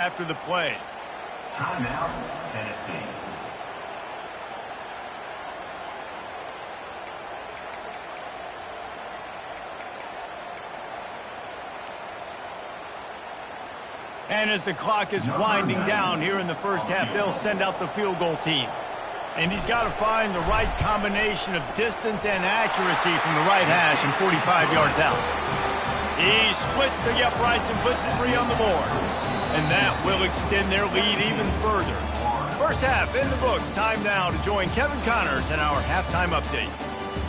after the play. Timeout, Tennessee. And as the clock is winding down here in the first half, they'll send out the field goal team. And he's got to find the right combination of distance and accuracy from the right hash and 45 yards out. He splits the uprights and puts the 3 on the board. And that will extend their lead even further. First half in the books. Time now to join Kevin Connors in our halftime update.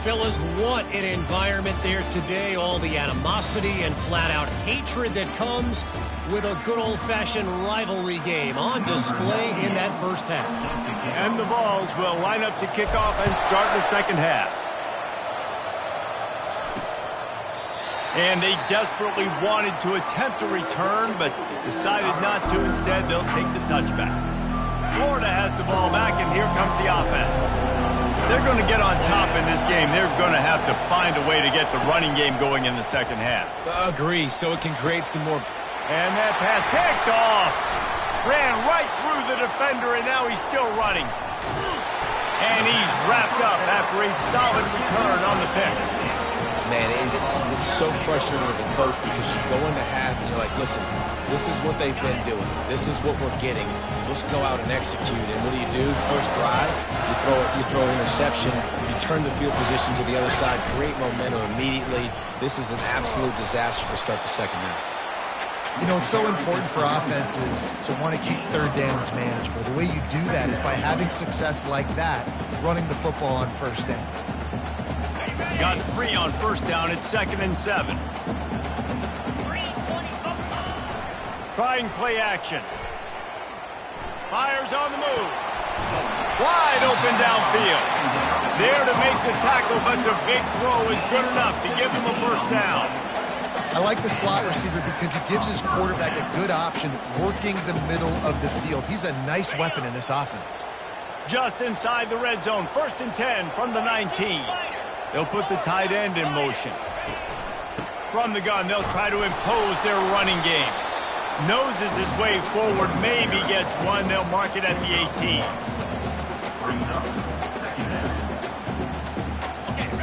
Fellas, what an environment there today. All the animosity and flat-out hatred that comes with a good old-fashioned rivalry game on display in that first half. And the Vols will line up to kick off and start the second half. And they desperately wanted to attempt a return, but decided not to. Instead, they'll take the touchback. Florida has the ball back, and here comes the offense. If they're going to get on top in this game, they're going to have to find a way to get the running game going in the second half. Agree, so it can create some more. And that pass picked off. Ran right through the defender, and now he's still running. And he's wrapped up after a solid return on the pick. Man, it's so frustrating as a coach because you go into half and you're like, listen, this is what they've been doing. This is what we're getting. Let's go out and execute. And what do? First drive, you throw an interception, you turn the field position to the other side, create momentum immediately. This is an absolute disaster to start the second half. You know, it's so important for offenses to want to keep third downs manageable. The way you do that is by having success like that, running the football on first down. Got 3 on first down. It's 2nd and 7. Trying play action. Fires on the move. Wide open downfield. There to make the tackle, but the big throw is good enough to give them a first down. I like the slot receiver because he gives his quarterback a good option working the middle of the field. He's a nice weapon in this offense. Just inside the red zone. 1st and 10 from the 19. They'll put the tight end in motion. From the gun, they'll try to impose their running game. Noses his way forward, maybe gets one. They'll mark it at the 18.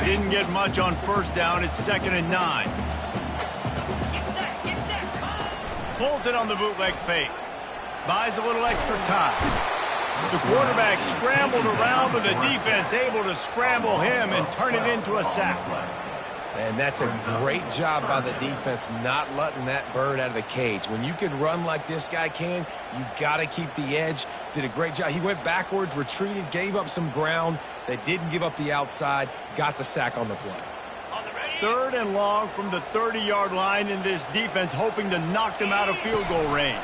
Didn't get much on first down. It's 2nd and 9. Pulls it on the bootleg fake. Buys a little extra time. The quarterback scrambled around, but the defense able to scramble him and turn it into a sack. And that's a great job by the defense not letting that bird out of the cage. When you can run like this guy can, you got to keep the edge. Did a great job. He went backwards, retreated, gave up some ground. They didn't give up the outside, got the sack on the play. 3rd and long from the 30-yard line, in this defense hoping to knock them out of field goal range.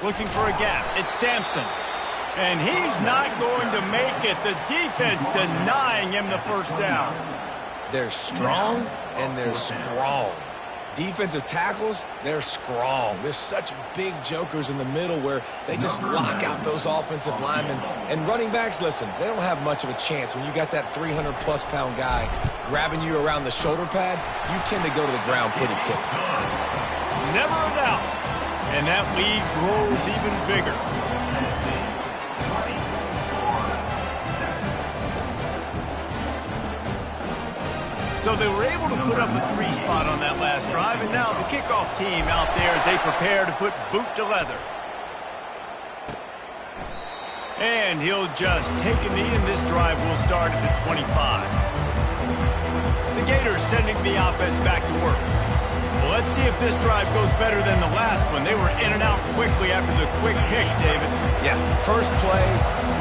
Looking for a gap. It's Sampson. And he's not going to make it. The defense denying him the first down. They're strong and they're strong. Defensive tackles, they're strong. There's such big jokers in the middle where they just lock out those offensive linemen. And running backs, listen, they don't have much of a chance. When you got that 300-plus pound guy grabbing you around the shoulder pad, you tend to go to the ground pretty quick. Never a doubt. And that lead grows even bigger. So they were able to put up a 3 spot on that last drive, and now the kickoff team out there as they prepare to put boot to leather. And he'll just take a knee, and this drive will start at the 25. The Gators sending the offense back to work. Well, let's see if this drive goes better than the last one. They were in and out quickly after the quick pick, David. Yeah, first play,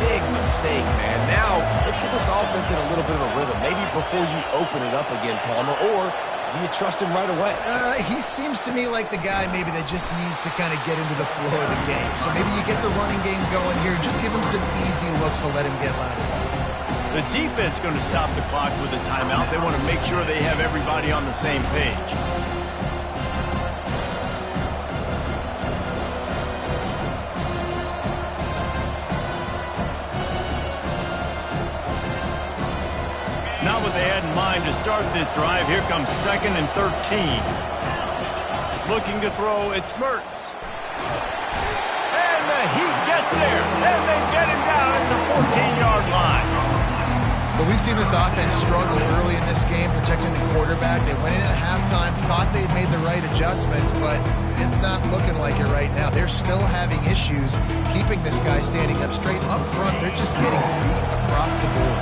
big mistake, man. Now, let's get this offense in a little bit of a rhythm. Maybe before you open it up again, Palmer, or do you trust him right away? He seems to me like the guy maybe that just needs to kind of get into the flow of the game. So maybe you get the running game going here. Just give him some easy looks to let him get louder. The defense going to stop the clock with a timeout. They want to make sure they have everybody on the same page. Not what they had in mind to start this drive. Here comes 2nd and 13. Looking to throw, it's Mertz. And they get him down at the 14-yard line. But we've seen this offense struggle early in this game, protecting the quarterback. They went in at halftime, thought they'd made the right adjustments, but it's not looking like it right now. They're still having issues keeping this guy standing up straight. Up front, they're just getting beat across the board.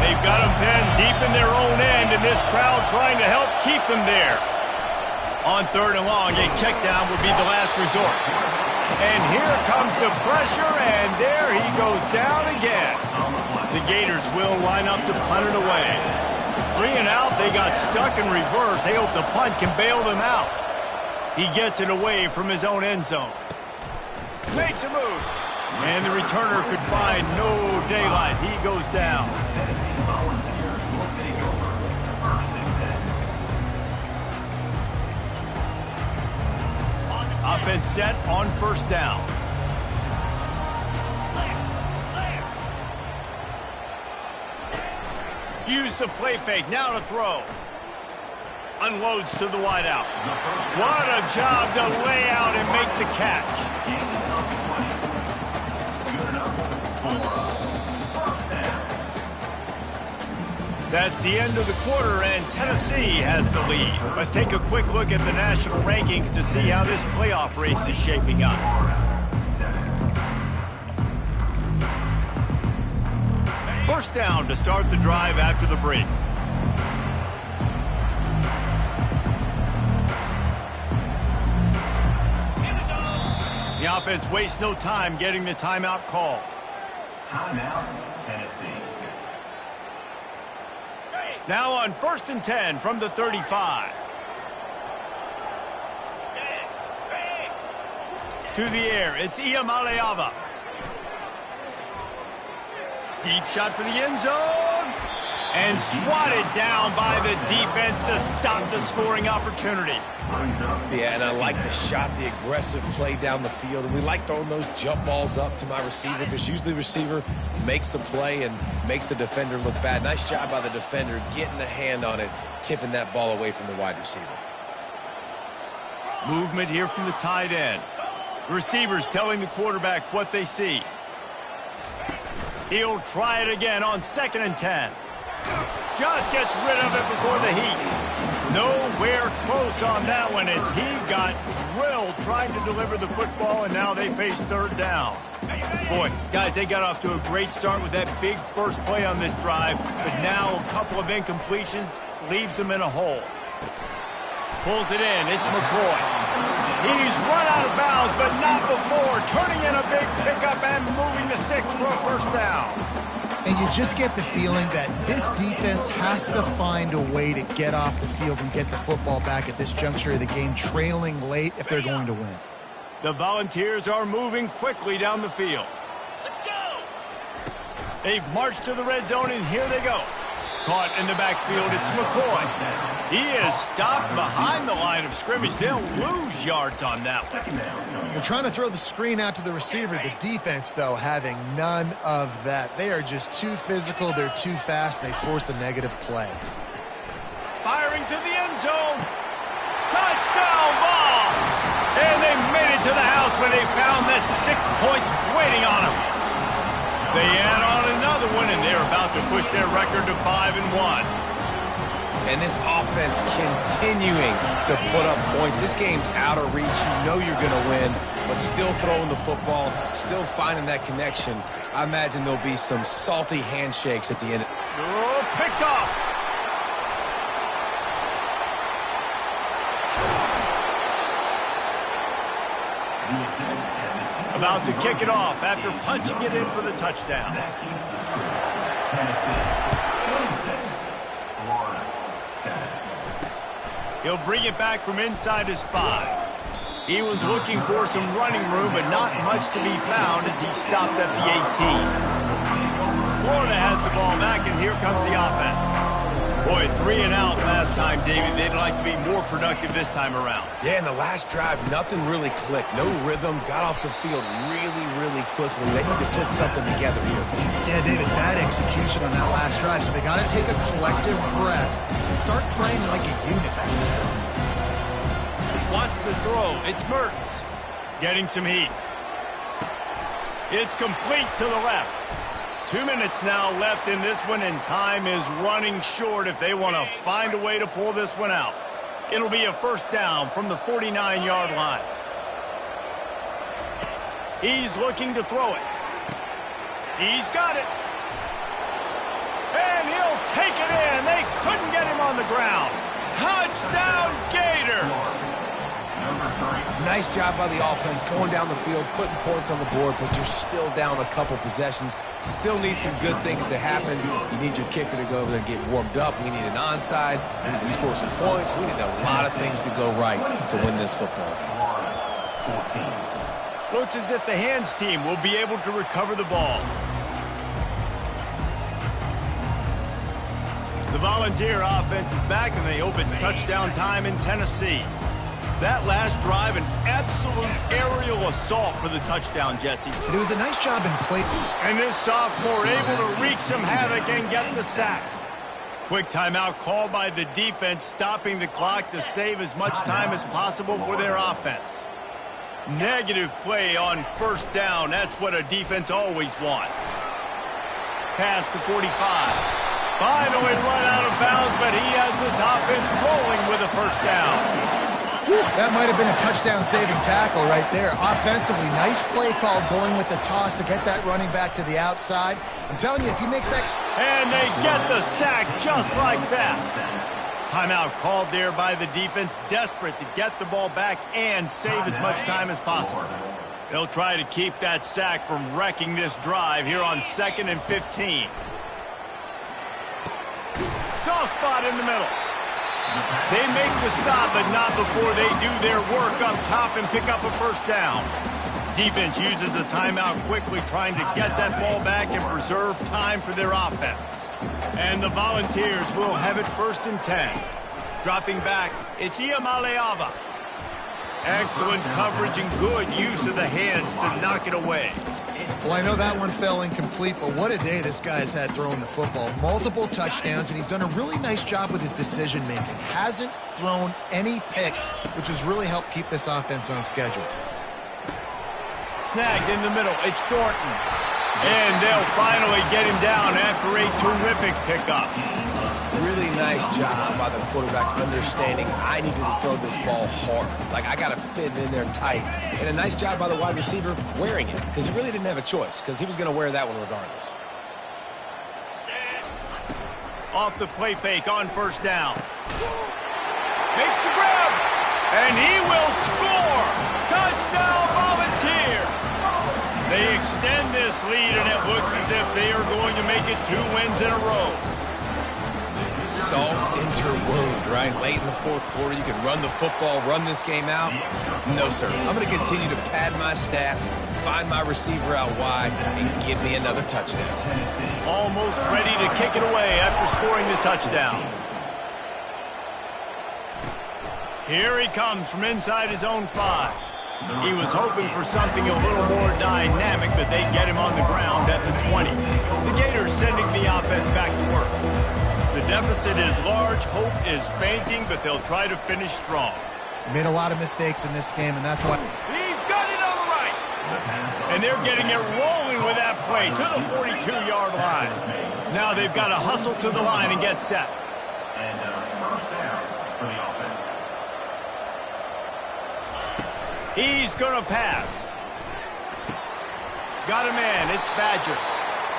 They've got him pinned deep in their own end, and this crowd trying to help keep them there. On 3rd and long, a check down would be the last resort. And here comes the pressure, and there he goes down again. The Gators will line up to punt it away. 3 and out, they got stuck in reverse. They hope the punt can bail them out. He gets it away from his own end zone. Makes a move. And the returner could find no daylight. He goes down. Offense set on 1st down. Use the play fake. Now to throw. Unloads to the wideout. What a job to lay out and make the catch. That's the end of the quarter, and Tennessee has the lead. Let's take a quick look at the national rankings to see how this playoff race is shaping up. First down to start the drive after the break. The offense wastes no time getting the timeout call. Timeout, Tennessee. Now on 1st and 10 from the 35. To the air, it's Iamaleava. Deep shot for the end zone. And swatted down by the defense to stop the scoring opportunity. Yeah, and I like the shot, the aggressive play down the field. And we like throwing those jump balls up to my receiver because usually the receiver makes the play and makes the defender look bad. Nice job by the defender getting a hand on it, tipping that ball away from the wide receiver. Movement here from the tight end. The receivers telling the quarterback what they see. He'll try it again on 2nd and 10. Just gets rid of it before the heat. Nowhere close on that one as he got drilled trying to deliver the football, and now they face 3rd down. Boy, guys, they got off to a great start with that big first play on this drive, but now a couple of incompletions leaves them in a hole. Pulls it in. It's McCoy. He's run out of bounds, but not before. Turning in a big pickup and moving the sticks for a 1st down. And you just get the feeling that this defense has to find a way to get off the field and get the football back at this juncture of the game, trailing late if they're going to win. The Volunteers are moving quickly down the field. Let's go! They've marched to the red zone, and here they go. Caught in the backfield, it's McCoy. He is stopped behind the line of scrimmage. They'll lose yards on that one. They're trying to throw the screen out to the receiver. The defense, though, having none of that. They are just too physical. They're too fast. They force a negative play. Firing to the end zone. Touchdown ball! And they made it to the house when they found that 6 points waiting on them. They add on another one, and they're about to push their record to 5-1. And this offense continuing to put up points. This game's out of reach. You know you're going to win, but still throwing the football, still finding that connection. I imagine there'll be some salty handshakes at the end. Oh, picked off. About to kick it off after punching it in for the touchdown. That keeps the score. Tennessee 26, Florida 7. He'll bring it back from inside his 5. He was looking for some running room, but not much to be found as he stopped at the 18. Florida has the ball back, and here comes the offense. Boy, 3 and out last time, David. They'd like to be more productive this time around. Yeah, in the last drive, nothing really clicked. No rhythm. Got off the field really, really quickly. They need to put something together here. Yeah, David, bad execution on that last drive, so they got to take a collective breath and start playing like a unit. Wants to throw. It's Mertens. Getting some heat. It's complete to the left. 2 minutes now left in this one, and time is running short if they want to find a way to pull this one out. It'll be a first down from the 49-yard line. He's looking to throw it. He's got it. And he'll take it in. They couldn't get him on the ground. Touchdown, Gator! Nice job by the offense going down the field, putting points on the board, but you're still down a couple possessions. Still need some good things to happen. You need your kicker to go over there and get warmed up. We need an onside. We need to score some points. We need a lot of things to go right to win this football game. Looks as if the hands team will be able to recover the ball. The Volunteer offense is back, and they hope it's touchdown time in Tennessee. That last drive, an absolute aerial assault for the touchdown, Jesse. It was a nice job in play. And this sophomore able to wreak some havoc and get the sack. Quick timeout called by the defense, stopping the clock to save as much time as possible for their offense. Negative play on first down. That's what a defense always wants. Pass to 45. Finally run out of bounds, but he has this offense rolling with a first down. That might have been a touchdown-saving tackle right there. Offensively, nice play call going with the toss to get that running back to the outside. I'm telling you, if he makes that... And they get the sack just like that. Timeout called there by the defense, desperate to get the ball back and save as much time as possible. They'll try to keep that sack from wrecking this drive here on 2nd and 15. Soft spot in the middle. They make the stop, but not before they do their work up top and pick up a first down. Defense uses a timeout quickly, trying to get that ball back and preserve time for their offense. And the Volunteers will have it 1st and 10. Dropping back, it's Iamaleava. Excellent coverage and good use of the hands to knock it away. Well, I know that one fell incomplete, but what a day this guy's had throwing the football. Multiple touchdowns, and he's done a really nice job with his decision-making. Hasn't thrown any picks, which has really helped keep this offense on schedule. Snagged in the middle. It's Thornton. And they'll finally get him down after a terrific pickup. Really nice job by the quarterback understanding I needed to throw this ball hard. Like, I got to fit in there tight. And a nice job by the wide receiver wearing it, because he really didn't have a choice, because he was going to wear that one regardless. Off the play fake on first down. Makes the grab. And he will score. Touchdown, Volunteer. They extend this lead, and it looks as if they are going to make it 2 wins in a row. Salt into wound, right? Late in the 4th quarter, you can run the football, run this game out. No, sir. I'm going to continue to pad my stats, find my receiver out wide, and give me another touchdown. Almost ready to kick it away after scoring the touchdown. Here he comes from inside his own 5. He was hoping for something a little more dynamic, but they get him on the ground at the 20. The Gators sending the offense back to work. The deficit is large, hope is fainting, but they'll try to finish strong. Made a lot of mistakes in this game, and that's why... He's got it on the right. And they're getting it rolling with that play to the 42-yard line. Now they've got to hustle to the line and get set. And first down for the offense. He's going to pass. Got a man. It's Badger.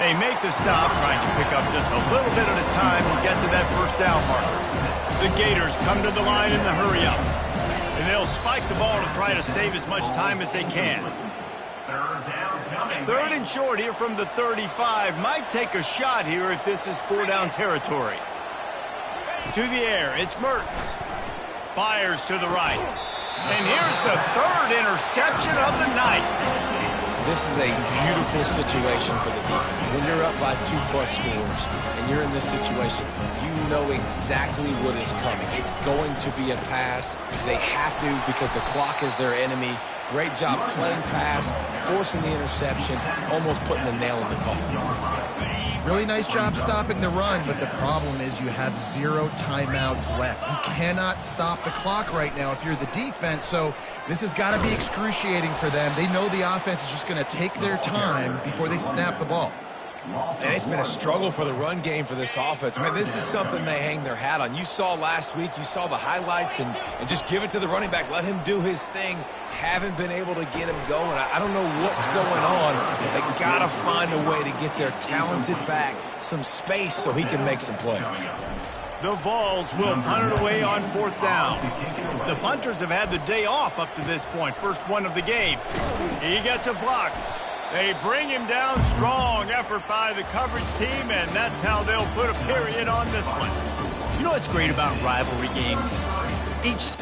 They make the stop, trying to pick up just a little bit at a time and get to that first down marker. The Gators come to the line in the hurry-up. And they'll spike the ball to try to save as much time as they can. 3rd and short here from the 35. Might take a shot here if this is 4-down territory. To the air, it's Mertens. Fires to the right. And here's the 3rd interception of the night. This is a beautiful situation for the defense. When you're up by 2+ scores and you're in this situation, you know exactly what is coming. It's going to be a pass. They have to, because the clock is their enemy. Great job playing pass, forcing the interception, almost putting the nail in the coffin. Really nice job stopping the run, but the problem is you have 0 timeouts left. You cannot stop the clock right now if you're the defense, so this has got to be excruciating for them. They know the offense is just going to take their time before they snap the ball. And it's been a struggle for the run game for this offense. Man, this is something they hang their hat on. You saw last week, you saw the highlights, and just give it to the running back. Let him do his thing. Haven't been able to get him going. I don't know what's going on, but they got to find a way to get their talented back some space so he can make some plays. The Vols will punt it away on 4th down. The punters have had the day off up to this point. First one of the game. He gets a block. They bring him down. Strong effort by the coverage team, and that's how they'll put a period on this one. You know what's great about rivalry games? Each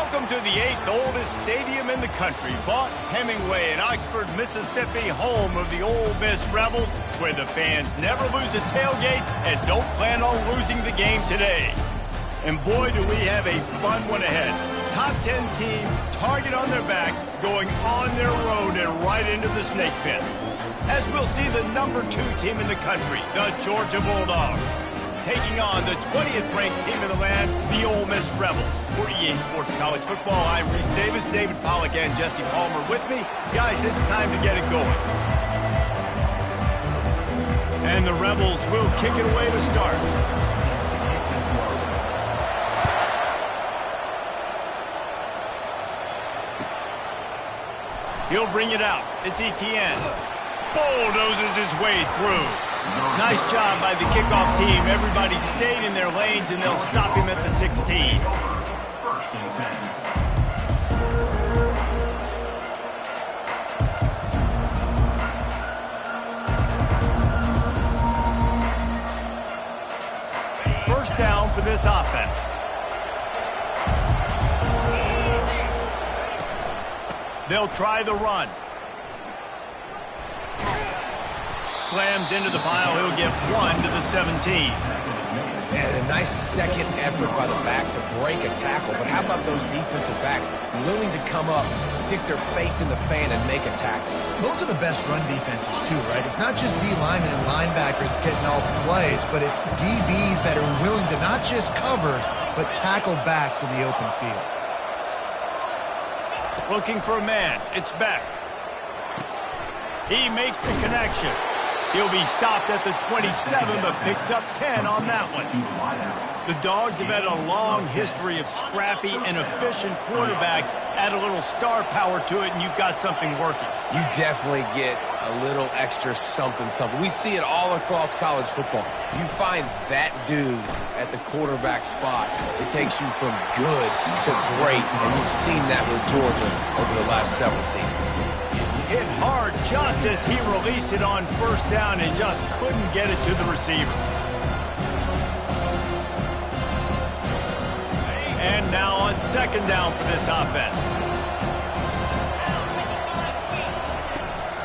Welcome to the 8th oldest stadium in the country, Vaught Hemingway in Oxford, Mississippi, home of the Ole Miss Rebels, where the fans never lose a tailgate and don't plan on losing the game today. And boy, do we have a fun one ahead. Top 10 team, target on their back, going on their road and right into the snake pit. As we'll see the number 2 team in the country, the Georgia Bulldogs, taking on the 20th ranked team in the land, the Ole Miss Rebels. For EA Sports College Football, I'm Reese Davis, David Pollack, and Jesse Palmer with me. Guys, it's time to get it going. And the Rebels will kick it away to start. He'll bring it out. It's Etienne. Bulldozes his way through. Nice job by the kickoff team. Everybody stayed in their lanes, and they'll stop him at the 16. First and 10. First down for this offense. They'll try the run. Slams into the pile. He'll get 1 to the 17. And a nice second effort by the back to break a tackle. But how about those defensive backs willing to come up, stick their face in the fan, and make a tackle? Those are the best run defenses, too, right? It's not just D linemen and linebackers getting all the plays, but it's DBs that are willing to not just cover, but tackle backs in the open field. Looking for a man. It's Beck. He makes the connection. He'll be stopped at the 27, but picks up 10 on that one. The Dogs have had a long history of scrappy and efficient quarterbacks. Add a little star power to it, and you've got something working. You definitely get a little extra something. We see it all across college football. You find that dude at the quarterback spot, it takes you from good to great, and you've seen that with Georgia over the last several seasons. Hit hard just as he released it on first down and just couldn't get it to the receiver. And now on second down for this offense.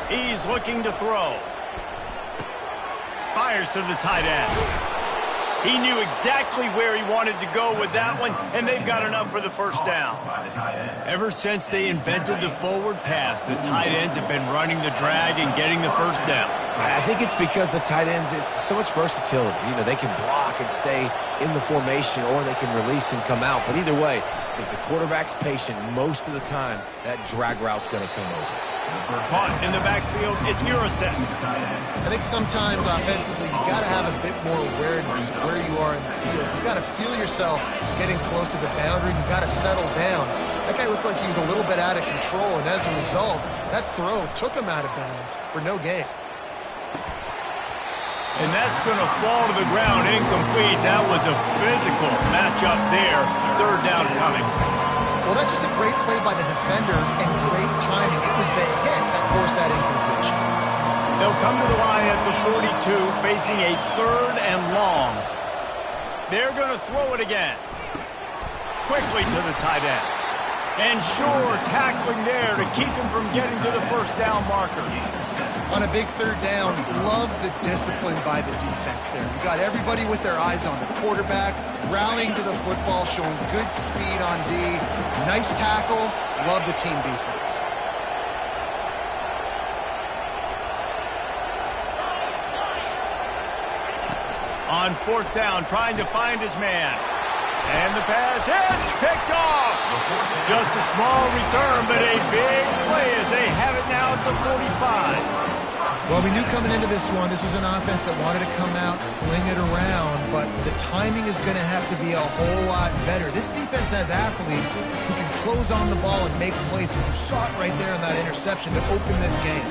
He's looking to throw. Fires to the tight end. He knew exactly where he wanted to go with that one, and they've got enough for the first down. Ever since they invented the forward pass, the tight ends have been running the drag and getting the first down. I think it's because the tight ends is so much versatility. You know, they can block and stay in the formation, or they can release and come out. But either way, if the quarterback's patient, most of the time, that drag route's going to come over. Punt in the backfield, it's yr1. I think sometimes offensively you got to have a bit more awareness of where you are in the field. You got to feel yourself getting close to the boundary. You got to settle down. That guy looked like he was a little bit out of control, and as a result, that throw took him out of bounds for no gain. And that's going to fall to the ground incomplete. That was a physical matchup there. Third down coming. Well, that's just a great play by the defender and great timing. It was the hit that forced that incompletion. They'll come to the line at the 42, facing a third and long. They're going to throw it again. Quickly to the tight end. And sure, tackling there to keep him from getting to the first down marker. On a big third down, love the discipline by the defense there. You got everybody with their eyes on the quarterback, rallying to the football, showing good speed on D. Nice tackle. Love the team defense. On fourth down, trying to find his man. And the pass hits, picked off. Just a small return, but a big play as they have it now at the 45. Well, we knew coming into this one, this was an offense that wanted to come out, sling it around, but the timing is going to have to be a whole lot better. This defense has athletes who can close on the ball and make plays. You saw it right there in that interception to open this game.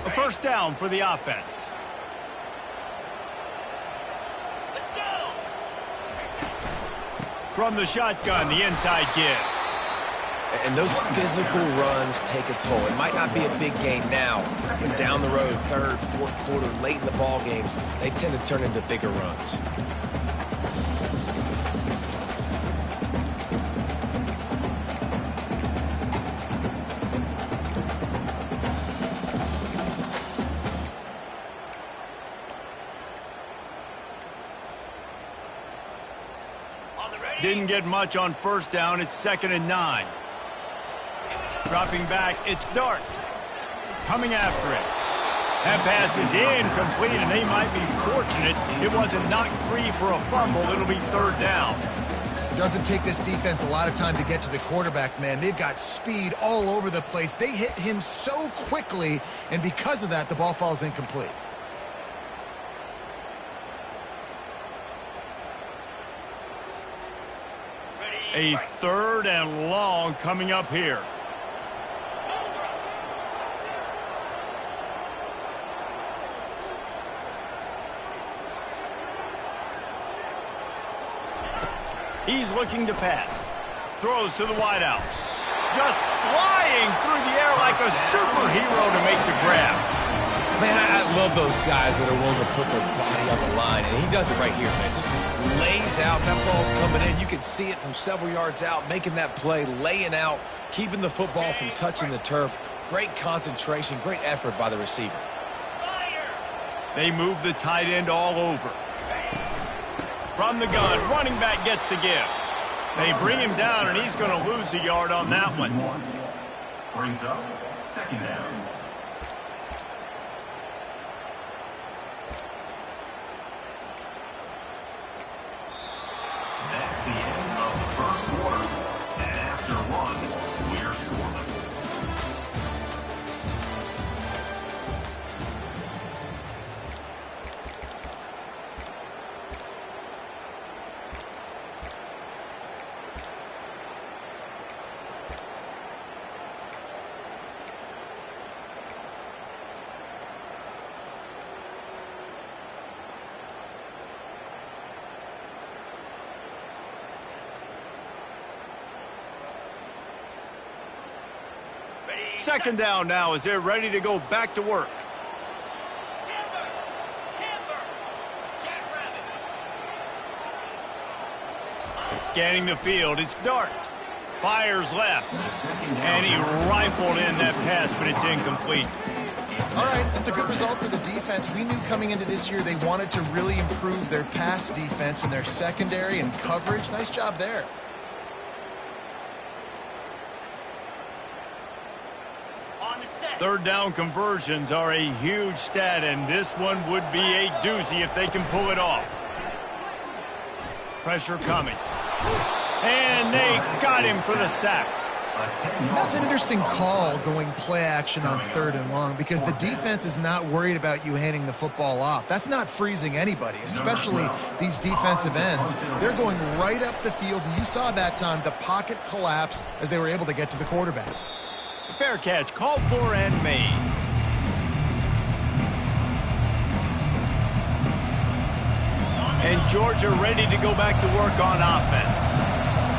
A first down for the offense. From the shotgun, the inside give. And those physical runs take a toll. It might not be a big game now, but down the road, third, fourth quarter, late in the ball games, they tend to turn into bigger runs. Didn't get much on first down. It's 2nd and 9. Dropping back, it's Dart. Coming after it. That pass is incomplete, and they might be fortunate it wasn't knocked free for a fumble. It'll be 3rd down. Doesn't take this defense a lot of time to get to the quarterback, man. They've got speed all over the place. They hit him so quickly, and because of that, the ball falls incomplete. A 3rd and long coming up here. He's looking to pass. Throws to the wideout. Just flying through the air like a superhero to make the grab. Man, I love those guys that are willing to put their body on the line, and he does it right here, man. Just lays out. That ball's coming in. You can see it from several yards out, making that play, laying out, keeping the football from touching the turf. Great concentration, great effort by the receiver. They move the tight end all over. From the gun, running back gets the give. They bring him down, and he's going to lose a yard on that one. Brings up 2nd down. That's the end of the first quarter. And after one, we're scoreless. Second down now as they're ready to go back to work. Scanning the field, it's Dart. Fires left. And he rifled in that pass, but it's incomplete. All right, that's a good result for the defense. We knew coming into this year they wanted to really improve their pass defense and their secondary and coverage. Nice job there. Third down conversions are a huge stat, and this one would be a doozy if they can pull it off. Pressure coming. And they got him for the sack. That's an interesting call, going play action on 3rd and long, because the defense is not worried about you handing the football off. That's not freezing anybody, especially these defensive ends. They're going right up the field. You saw that time the pocket collapse as they were able to get to the quarterback. Fair catch, called for and made. And Georgia ready to go back to work on offense.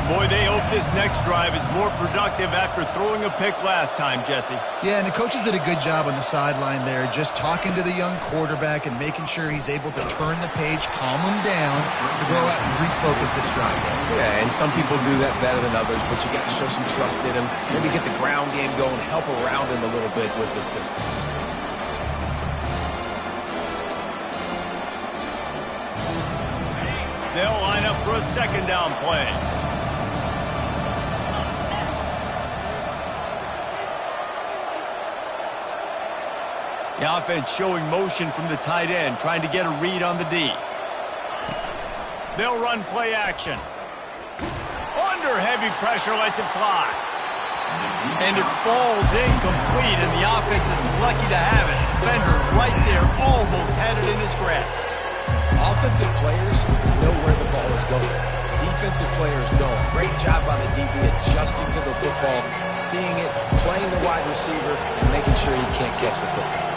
Boy, they hope this next drive is more productive after throwing a pick last time, Jesse. Yeah, and the coaches did a good job on the sideline there, just talking to the young quarterback and making sure he's able to turn the page, calm him down, to go out and refocus this drive. Yeah, and some people do that better than others, but you got to show some trust in him. Maybe get the ground game going, help around him a little bit with the system. They'll line up for a 2nd down play. The offense showing motion from the tight end, trying to get a read on the D. They'll run play action. Under heavy pressure, lets it fly. And it falls incomplete, and the offense is lucky to have it. Defender right there almost had it in his grasp. Offensive players know where the ball is going. Defensive players don't. Great job by the DB adjusting to the football, seeing it, playing the wide receiver, and making sure he can't catch the football.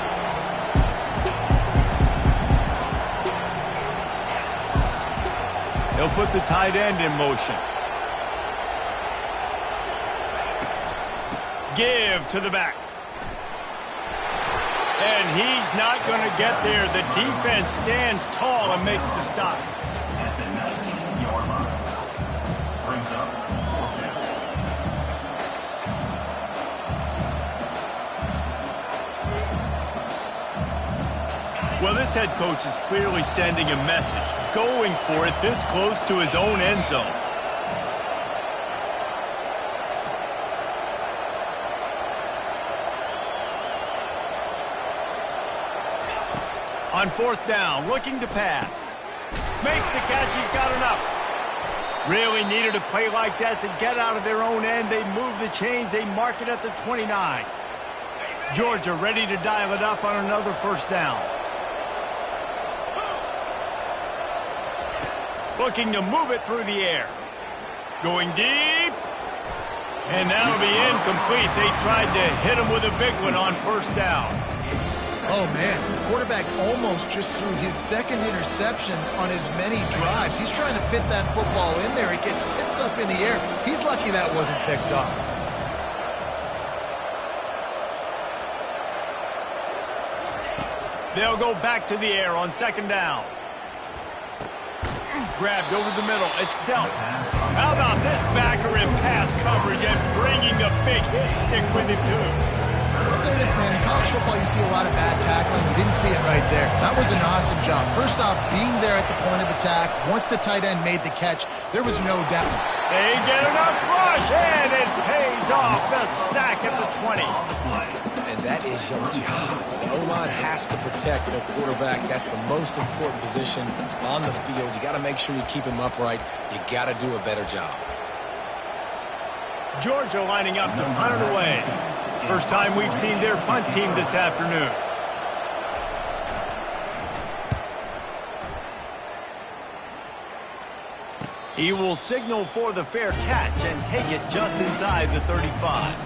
They'll put the tight end in motion. give to the back. And he's not going to get there. The defense stands tall and makes the stop. At the 19-yard line. Brings up 4th down. Well, this head coach is clearly sending a message, going for it this close to his own end zone. On 4th down, looking to pass. Makes the catch, he's got enough. Really needed a play like that to get out of their own end. They move the chains, they mark it at the 29. Georgia ready to dial it up on another 1st down. Looking to move it through the air. Going deep. And that'll be incomplete. They tried to hit him with a big one on 1st down. Oh, man, the quarterback almost just threw his 2nd interception on as many drives. He's trying to fit that football in there. It gets tipped up in the air. He's lucky that wasn't picked off. They'll go back to the air on 2nd down. Grabbed over the middle. It's dealt. How about this backer in pass coverage and bringing the big hit stick with him, too? I'll say this, man. In college football, you see a lot of bad tackling. You didn't see it right there. That was an awesome job. First off, being there at the point of attack. Once the tight end made the catch, there was no doubt. They get enough rush, and it pays off. The sack at the 20. And that is your job. The O-line has to protect their quarterback. That's the most important position on the field. You got to make sure you keep him upright. You got to do a better job. Georgia lining up to punt it away. First time we've seen their punt team this afternoon. He will signal for the fair catch and take it just inside the 35.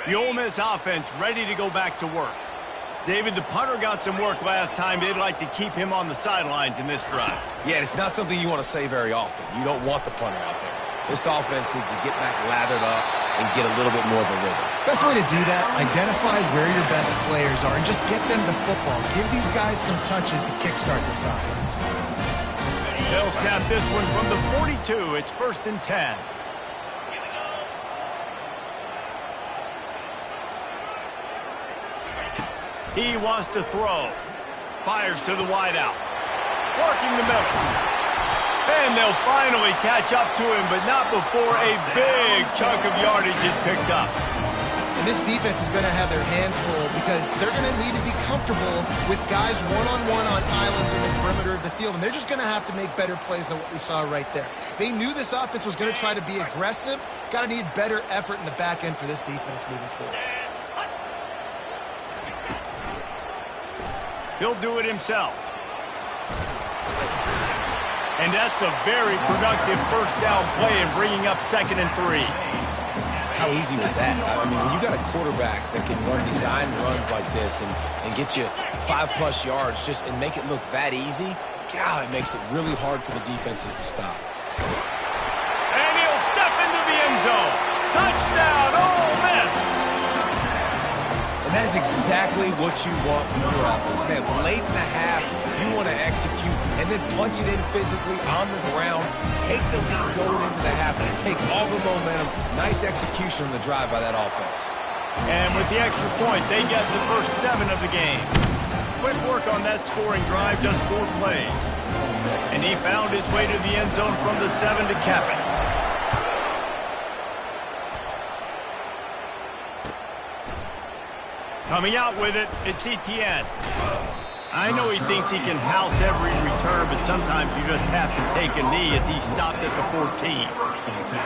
The Ole Miss offense ready to go back to work. David, the punter got some work last time. They'd like to keep him on the sidelines in this drive. Yeah, it's not something you want to say very often. You don't want the punter out there. This offense needs to get back lathered up and get a little bit more of a rhythm. Best way to do that, identify where your best players are and just get them the football. Give these guys some touches to kickstart this offense. They'll snap this one from the 42. It's 1st and 10. He wants to throw. Fires to the wideout. Working the middle. And they'll finally catch up to him, but not before a big chunk of yardage is picked up. And this defense is going to have their hands full because they're going to need to be comfortable with guys one-on-one on islands in the perimeter of the field, and they're just going to have to make better plays than what we saw right there. They knew this offense was going to try to be aggressive. Got to need better effort in the back end for this defense moving forward. He'll do it himself. And that's a very productive 1st down play in bringing up 2nd and 3. How easy was that? I mean, when you got a quarterback that can run design runs like this and get you 5+ yards just and make it look that easy, God, it makes it really hard for the defenses to stop. And he'll step into the end zone. Touchdown, Ole Miss! And that is exactly what you want from your offense. Man, late in the half, you want to execute and then punch it in physically on the ground, take the lead going into the half, and take all the momentum. Nice execution on the drive by that offense. And with the extra point, they get the first 7 of the game. Quick work on that scoring drive, just 4 plays. And he found his way to the end zone from the 7 to cap it. Coming out with it, it's Etienne. I know he thinks he can house every return, but sometimes you just have to take a knee as he stopped at the 14. 1st and 10.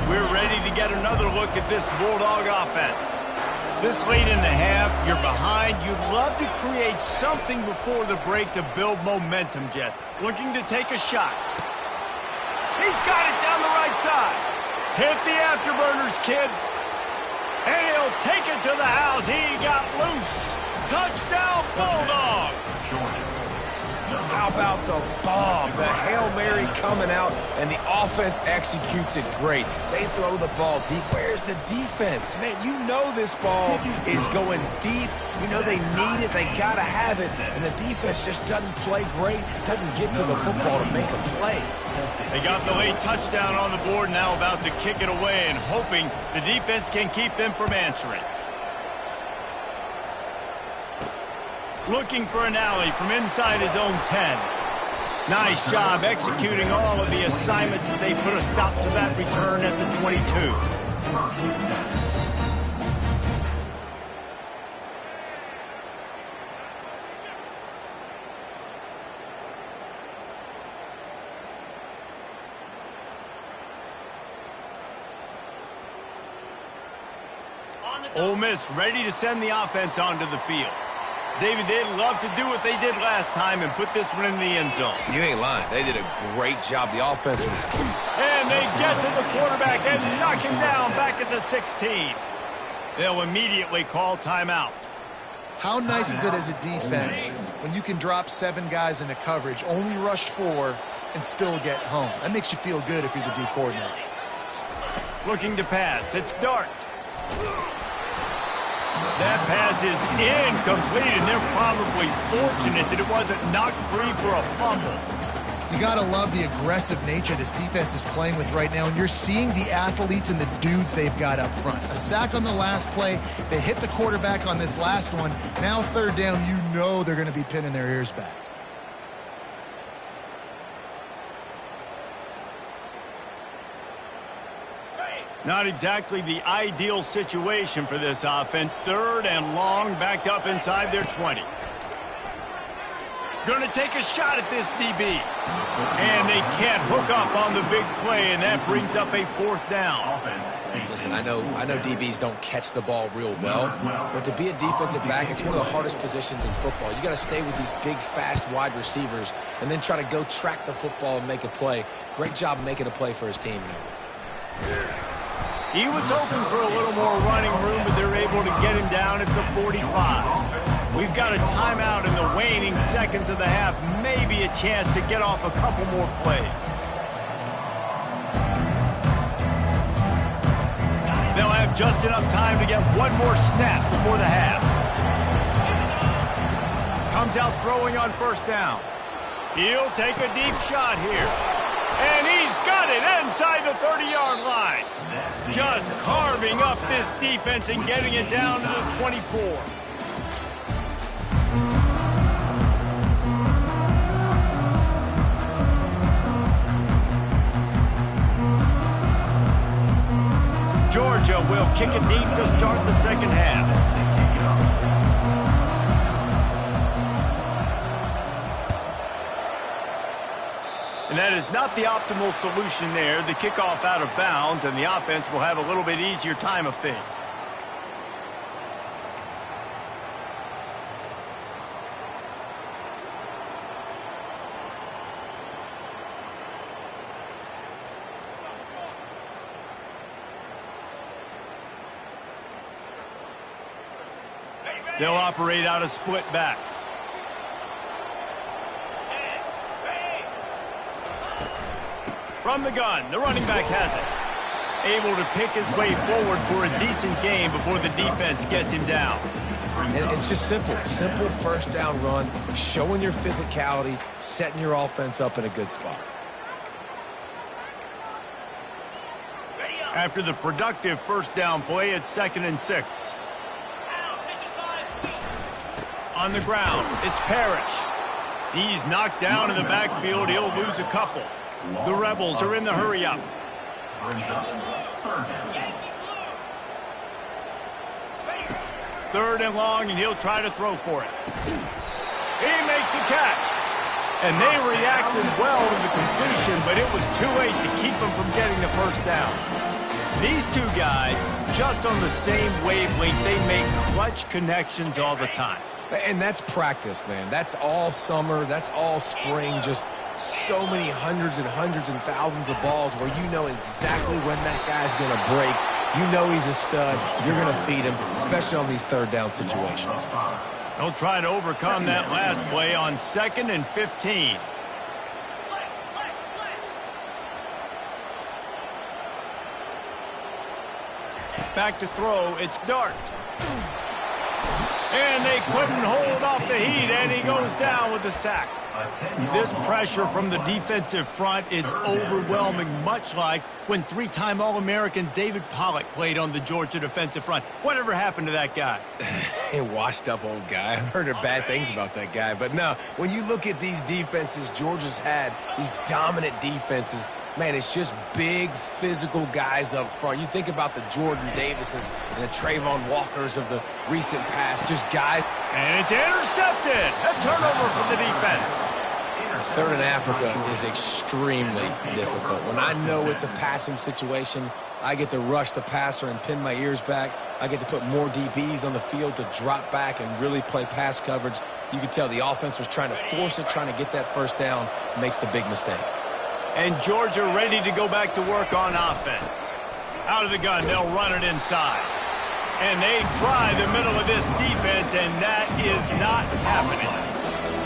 We're ready to get another look at this Bulldog offense. This late in the half, you're behind. You'd love to create something before the break to build momentum, Jess. Looking to take a shot. He's got it down the right side. Hit the afterburners, kid. And he'll take it to the house. He got loose. Touchdown, Bulldogs. How about the bomb? The Hail Mary coming out, and the offense executes it great. They throw the ball deep. Where's the defense? Man, you know this ball is going deep. You know they need it. They got to have it. And the defense just doesn't play great, doesn't get to the football to make a play. They got the late touchdown on the board, now about to kick it away and hoping the defense can keep them from answering. Looking for an alley from inside his own 10. Nice job executing all of the assignments as they put a stop to that return at the 22. Ole Miss ready to send the offense onto the field. David, they'd love to do what they did last time and put this one in the end zone. You ain't lying. They did a great job. The offense was key. And they get to the quarterback and knock him down back at the 16. They'll immediately call timeout. How nice is it as a defense when you can drop 7 guys into coverage, only rush 4, and still get home? That makes you feel good if you're the D coordinator. Looking to pass. It's Dart. That pass is incomplete, and they're probably fortunate that it wasn't knocked free for a fumble. You got to love the aggressive nature this defense is playing with right now, and you're seeing the athletes and the dudes they've got up front. A sack on the last play. They hit the quarterback on this last one. Now third down, you know they're going to be pinning their ears back. Not exactly the ideal situation for this offense. Third and long, backed up inside their 20. Going to take a shot at this DB. And they can't hook up on the big play, and that brings up a 4th down. Listen, I know DBs don't catch the ball real well, but to be a defensive back, it's one of the hardest positions in football. You got to stay with these big, fast wide receivers and then try to go track the football and make a play. Great job making a play for his team there. He was hoping for a little more running room, but they're able to get him down at the 45. We've got a timeout in the waning seconds of the half. Maybe a chance to get off a couple more plays. They'll have just enough time to get one more snap before the half. Comes out throwing on 1st down. He'll take a deep shot here. And he's got it inside the 30-yard line. Just carving up this defense and getting it down to the 24. Georgia will kick it deep to start the second half. And that is not the optimal solution there. The kickoff out of bounds, and the offense will have a little bit easier time of things. They'll operate out of split backs. From the gun, the running back has it. Able to pick his way forward for a decent gain before the defense gets him down. And it's just simple. Simple 1st down run, showing your physicality, setting your offense up in a good spot. After the productive 1st down play, it's 2nd and 6. On the ground, it's Parrish. He's knocked down in the backfield. He'll lose a couple. The Rebels are in the hurry-up. Third and long, and he'll try to throw for it. He makes a catch. And they reacted well to the completion, but it was too late to keep him from getting the 1st down. These two guys, just on the same wavelength, they make clutch connections all the time. And that's practice, man. That's all summer. That's all spring. Just so many hundreds and thousands of balls where you know exactly when that guy's going to break. You know he's a stud. You're going to feed him, especially on these third down situations. They'll try to overcome that last play on 2nd and 15. Back to throw, it's Dart. And they couldn't hold off the heat, and he goes down with the sack. This pressure from the defensive front is overwhelming, much like when three-time All-American David Pollock played on the Georgia defensive front. Whatever happened to that guy? A washed-up old guy. I've heard bad things about that guy. But no, when you look at these defenses Georgia's had, these dominant defenses, man, it's just big, physical guys up front. You think about the Jordan Davises and the Trayvon Walkers of the recent past, just guys. And it's intercepted. A turnover for the defense. Third in Africa is extremely difficult. When I know it's a passing situation, I get to rush the passer and pin my ears back. I get to put more DBs on the field to drop back and really play pass coverage. You can tell the offense was trying to force it, trying to get that first down, makes the big mistake. And Georgia ready to go back to work on offense. Out of the gun, they'll run it inside. And they try the middle of this defense, and that is not happening.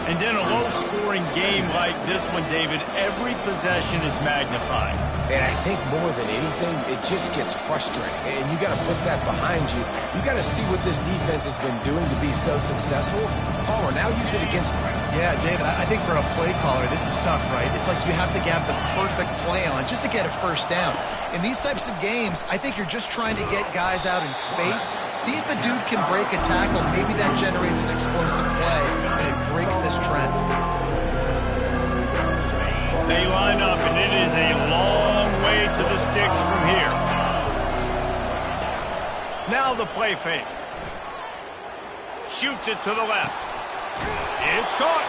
And in a low-scoring game like this one, David, every possession is magnified. And I think more than anything, it just gets frustrating. And you got to put that behind you. You got to see what this defense has been doing to be so successful. Palmer, now use it against them. Yeah, David, I think for a play caller, this is tough, right? It's like you have to have the perfect play on just to get a first down. In these types of games, I think you're just trying to get guys out in space, see if a dude can break a tackle. Maybe that generates an explosive play, and it breaks this trend. They line up, and it is a long way to the sticks from here. Now the play fake. Shoots it to the left. It's caught.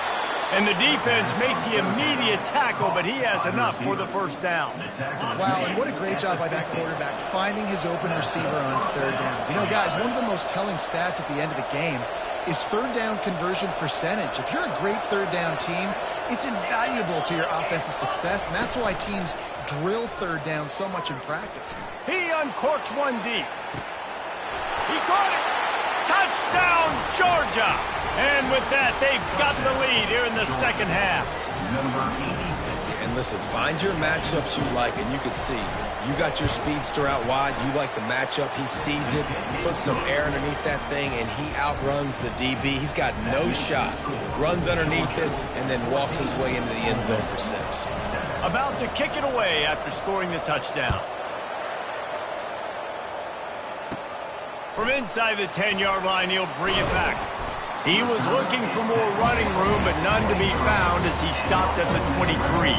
And the defense makes the immediate tackle, but he has enough for the first down. Wow, and what a great job by that quarterback, finding his open receiver on third down. You know, guys, one of the most telling stats at the end of the game is third down conversion percentage. If you're a great third down team, it's invaluable to your offensive success, and that's why teams drill third down so much in practice. He uncorks one deep. He caught it. Touchdown, Georgia. And with that, they've got the lead here in the second half. And listen, find your matchups you like, and you can see you got your speedster out wide. You like the matchup. He sees it, puts some air underneath that thing, and he outruns the DB. He's got no shot. Runs underneath it, and then walks his way into the end zone for 6. About to kick it away after scoring the touchdown. From inside the 10-yard line, he'll bring it back. He was looking for more running room, but none to be found as he stopped at the 23.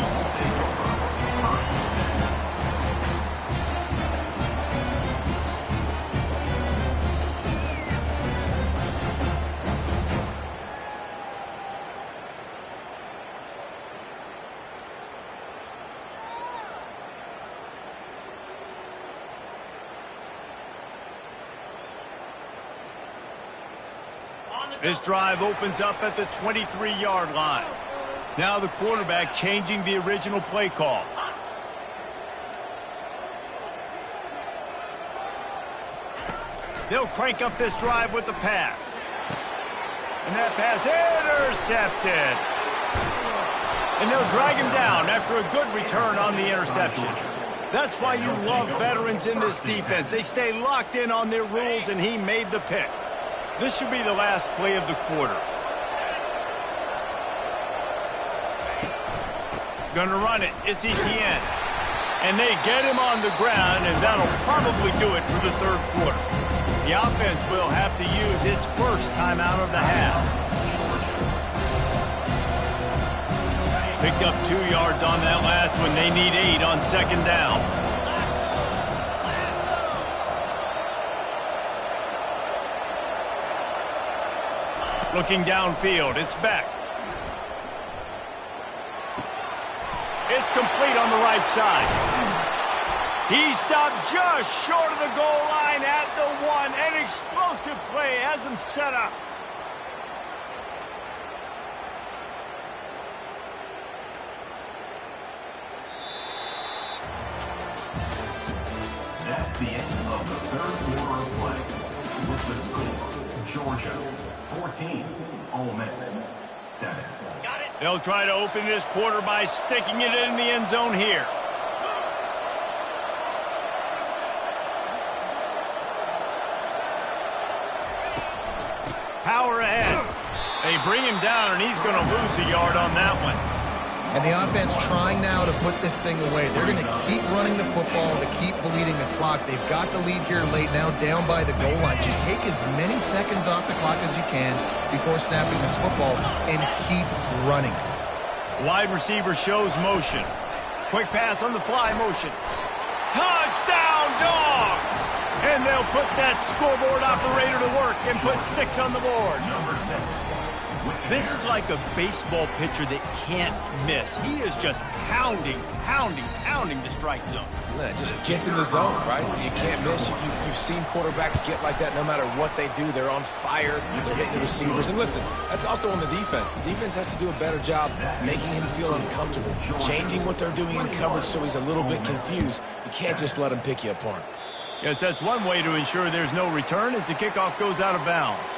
This drive opens up at the 23-yard line. Now the quarterback changing the original play call. They'll crank up this drive with the pass. And that pass intercepted. And they'll drag him down after a good return on the interception. That's why you love veterans in this defense. They stay locked in on their rules, and he made the pick. This should be the last play of the quarter. Gonna run it. It's Etienne. And they get him on the ground, and that'll probably do it for the third quarter. The offense will have to use its first timeout of the half. Picked up 2 yards on that last one. They need 8 on second down. Looking downfield, it's Beck. It's complete on the right side. He stopped just short of the goal line at the 1. An explosive play has him set up. That's the end of the third quarter of play. With the score, Georgia 14, Ole Miss 7. They'll try to open this quarter by sticking it in the end zone here. Power ahead. They bring him down, and he's going to lose a yard on that one. And the offense trying now to put this thing away. They're going to keep running the football to keep bleeding the clock. They've got the lead here late, now down by the goal line. Just take as many seconds off the clock as you can before snapping this football and keep running. Wide receiver shows motion. Quick pass on the fly motion. Touchdown, Dogs! And they'll put that scoreboard operator to work and put 6 on the board. Number 6. This is like a baseball pitcher that can't miss. He is just pounding the strike zone. Man, just gets in the zone, right? You can't miss. You've seen quarterbacks get like that no matter what they do. They're on fire. They're hitting the receivers. And listen, that's also on the defense. The defense has to do a better job making him feel uncomfortable, changing what they're doing in coverage so he's a little bit confused. You can't just let him pick you apart. Yes, that's one way to ensure there's no return as the kickoff goes out of bounds.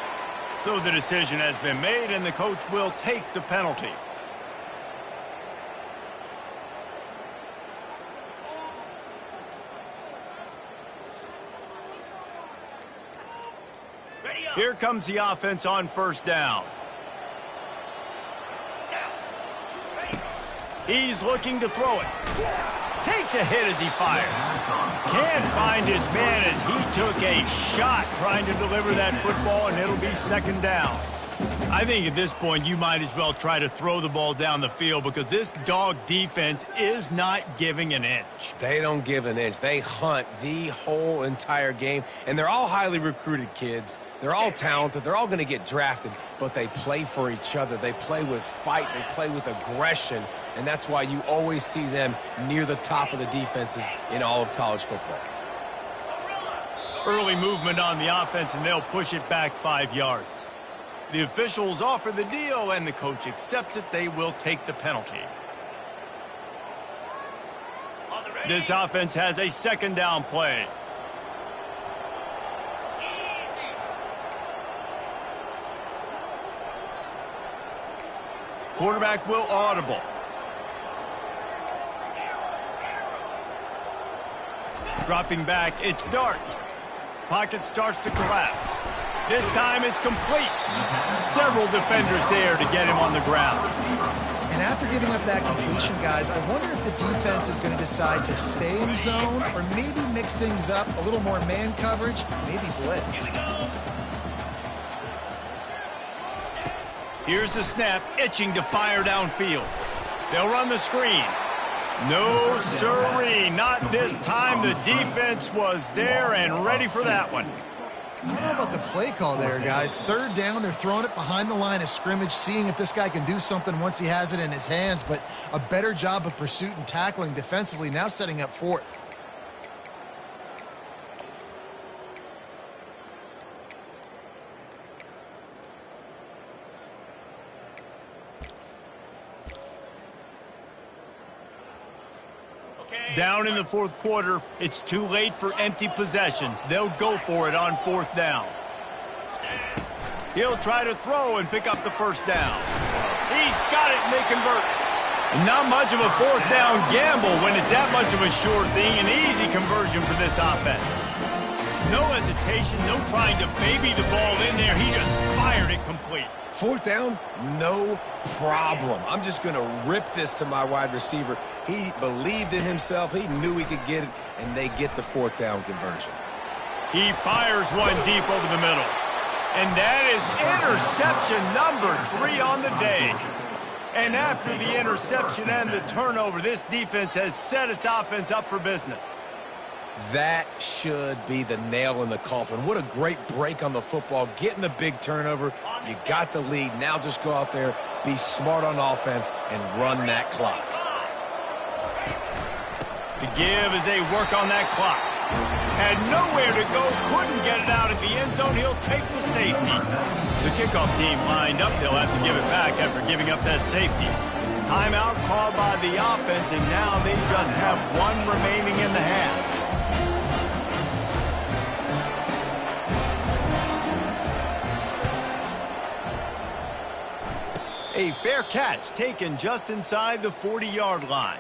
So the decision has been made, and the coach will take the penalty. Here comes the offense on first down. He's looking to throw it. Takes a hit as he fires. Can't find his man as he took a shot trying to deliver that football, and it'll be second down. I think at this point you might as well try to throw the ball down the field because this dog defense is not giving an inch. They don't give an inch. They hunt the whole entire game, and they're all highly recruited kids. They're all talented. They're all going to get drafted, but they play for each other. They play with fight. They play with aggression, and that's why you always see them near the top of the defenses in all of college football. Early movement on the offense, and they'll push it back 5 yards. The officials offer the deal, and the coach accepts it. They will take the penalty. This offense has a second down play. Quarterback will audible. Dropping back, it's Dart. Pocket starts to collapse. This time it's complete. Several defenders there to get him on the ground. And after giving up that completion, guys, I wonder if the defense is going to decide to stay in zone or maybe mix things up, a little more man coverage, maybe blitz. Here's the snap, itching to fire downfield. They'll run the screen. No, sirree, not this time. The defense was there and ready for that one. I don't know about the play call there, guys. Third down, they're throwing it behind the line of scrimmage, seeing if this guy can do something once he has it in his hands, but a better job of pursuit and tackling defensively, now setting up fourth. Down in the fourth quarter, it's too late for empty possessions. They'll go for it on fourth down. He'll try to throw and pick up the first down. He's got it, and they convert. Not much of a fourth down gamble when it's that much of a sure thing. An easy conversion for this offense. No hesitation, no trying to baby the ball in there. He just fired it complete. Fourth down, no problem. I'm just going to rip this to my wide receiver. He believed in himself. He knew he could get it, and they get the fourth down conversion. He fires one deep over the middle. And that is interception number 3 on the day. And after the interception and the turnover, this defense has set its offense up for business. That should be the nail in the coffin. What a great break on the football. Getting the big turnover. You got the lead. Now just go out there, be smart on offense, and run that clock. to give as they work on that clock. Had nowhere to go, couldn't get it out of the end zone. He'll take the safety. The kickoff team lined up. They'll have to give it back after giving up that safety. Timeout called by the offense, and now they just have one remaining in the half. A fair catch taken just inside the 40-yard line.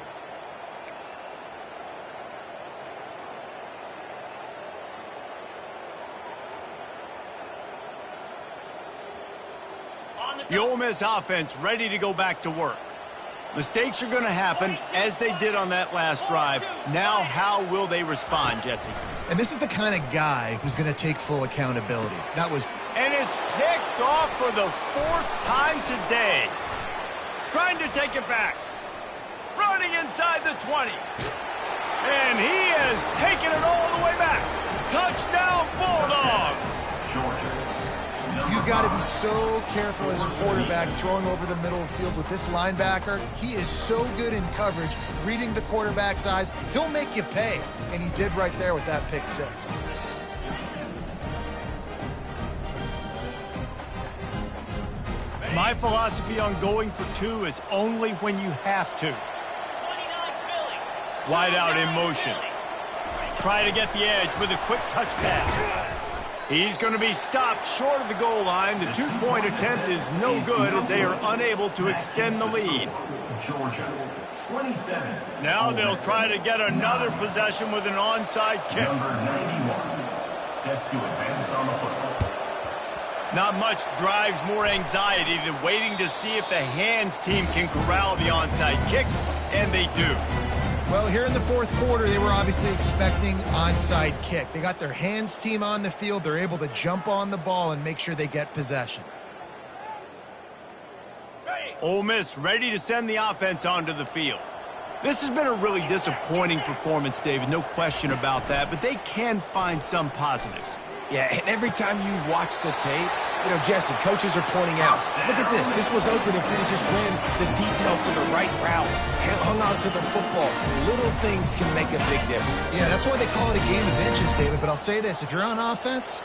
The Ole Miss offense ready to go back to work. Mistakes are going to happen, as they did on that last drive. Now, how will they respond, Jesse? And this is the kind of guy who's going to take full accountability. And it's picked off for the 4th time today. Trying to take it back. Running inside the 20. And he has taken it all the way back. Touchdown, Bulldogs. You've got to be so careful as a quarterback throwing over the middle of the field with this linebacker. He is so good in coverage, reading the quarterback's eyes. He'll make you pay, and he did right there with that pick 6. My philosophy on going for 2 is only when you have to. Wide out in motion. Try to get the edge with a quick touch pass. He's going to be stopped short of the goal line. The 2-point attempt is no good as they are unable to extend the lead. Georgia, 27. Now they'll try to get another possession with an onside kick. Number 91, set to advance on the football. Not much drives more anxiety than waiting to see if the hands team can corral the onside kick, and they do. Well, here in the 4th quarter, they were obviously expecting onside kick. They got their hands team on the field. They're able to jump on the ball and make sure they get possession. Ole Miss ready to send the offense onto the field. This has been a really disappointing performance, David, no question about that, but they can find some positives. Yeah, and every time you watch the tape, you know, Jesse, coaches are pointing out, look at this. This was open if we just ran the details to the right route, hung on to the football. Little things can make a big difference. Yeah, that's why they call it a game of inches, David. But I'll say this, if you're on offense,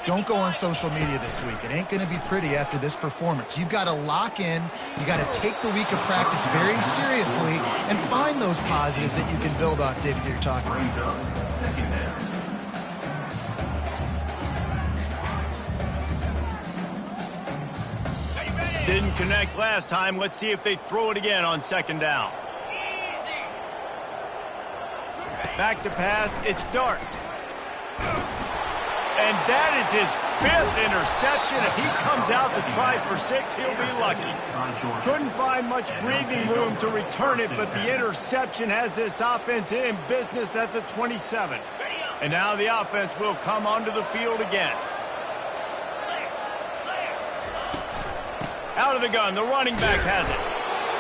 don't go on social media this week. It ain't going to be pretty after this performance. You've got to lock in. You got to take the week of practice very seriously and find those positives that you can build off, David, you're talking about. Second down. Didn't connect last time. Let's see if they throw it again on 2nd down. Back to pass. It's Dart. And that is his 5th interception. If he comes out to try for 6, he'll be lucky. Couldn't find much breathing room to return it, but the interception has this offense in business at the 27. And now the offense will come onto the field again. Out of the gun, the running back has it.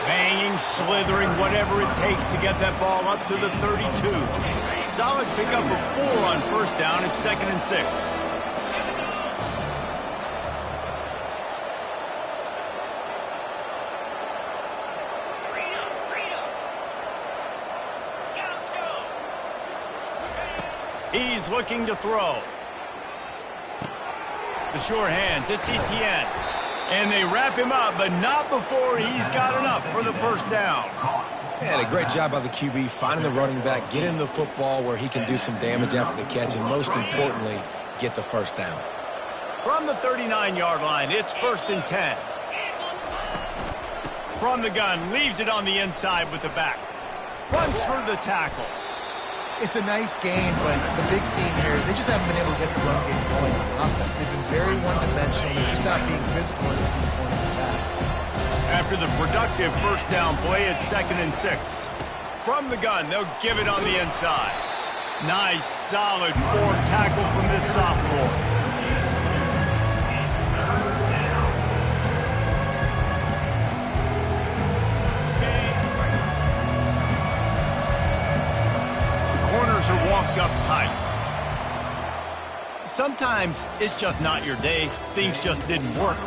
Banging, slithering, whatever it takes to get that ball up to the 32. Solid pickup of 4 on 1st down. It's 2nd and 6. He's looking to throw. The sure hands, it's Etienne. And they wrap him up, but not before he's got enough for the 1st down. And a great job by the QB, finding the running back, getting the football where he can do some damage after the catch, and most importantly, get the 1st down. From the 39-yard line, it's 1st and 10. From the gun, leaves it on the inside with the back. Runs for the tackle. It's a nice game, but the big theme here is they just haven't been able to get the run game going on offense. They've been very one-dimensional. They're just not being physical at the point of attack. After the productive 1st down play, it's 2nd and 6. From the gun, they'll give it on the inside. Nice, solid form tackle from this sophomore. Are walked up tight. Sometimes it's just not your day. Things just didn't work.